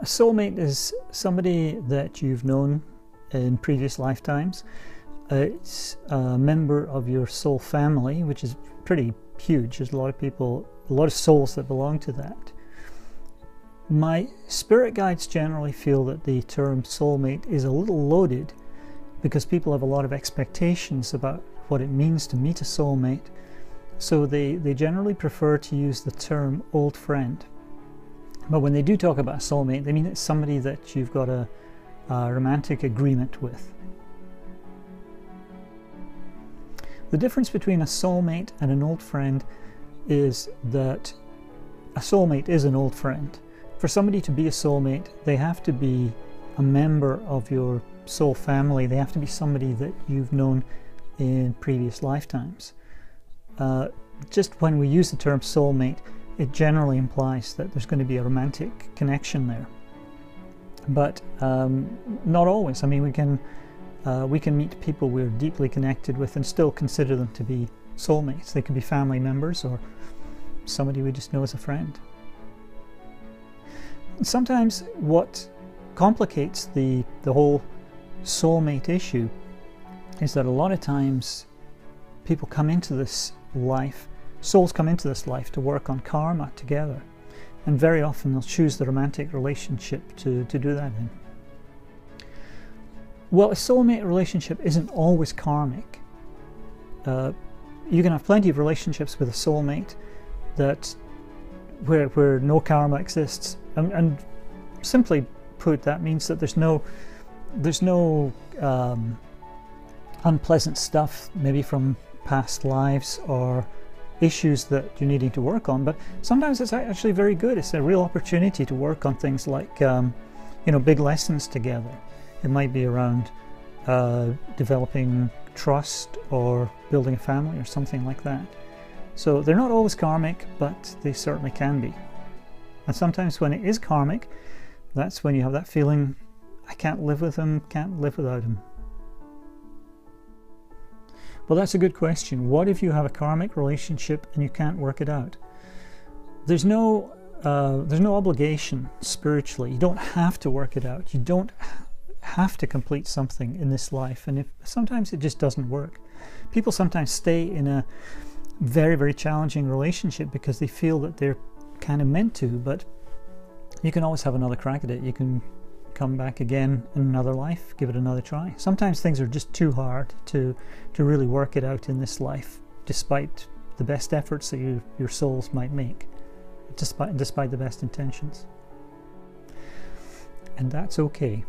A soulmate is somebody that you've known in previous lifetimes. It's a member of your soul family, which is pretty huge. There's a lot of people, a lot of souls that belong to that. My spirit guides generally feel that the term soulmate is a little loaded because people have a lot of expectations about what it means to meet a soulmate. So they generally prefer to use the term old friend. But when they do talk about a soulmate, they mean it's somebody that you've got a romantic agreement with. The difference between a soulmate and an old friend is that a soulmate is an old friend. For somebody to be a soulmate, they have to be a member of your soul family. They have to be somebody that you've known in previous lifetimes. Just when we use the term soulmate, it generally implies that there's going to be a romantic connection there. But not always. I mean, we can meet people we're deeply connected with and still consider them to be soulmates. They could be family members or somebody we just know as a friend. Sometimes what complicates the whole soulmate issue is that a lot of times people come into this life, souls come into this life to work on karma together, and very often they'll choose the romantic relationship to do that in. Well, a soulmate relationship isn't always karmic. You can have plenty of relationships with a soulmate that where no karma exists, and simply put, that means that there's no unpleasant stuff, maybe from past lives or issues that you're needing to work on. But sometimes it's actually very good. It's a real opportunity to work on things like big lessons together. It might be around developing trust or building a family or something like that. So they're not always karmic, but they certainly can be. And sometimes when it is karmic, that's when you have that feeling, I can't live with him, can't live without him. Well, that's a good question. What if you have a karmic relationship and you can't work it out? There's no obligation spiritually. You don't have to work it out. You don't have to complete something in this life. And sometimes it just doesn't work. People sometimes stay in a very, very challenging relationship because they feel that they're kind of meant to, but you can always have another crack at it. You can come back again in another life, give it another try. Sometimes things are just too hard to really work it out in this life, despite the best efforts that your souls might make, despite the best intentions. And that's okay.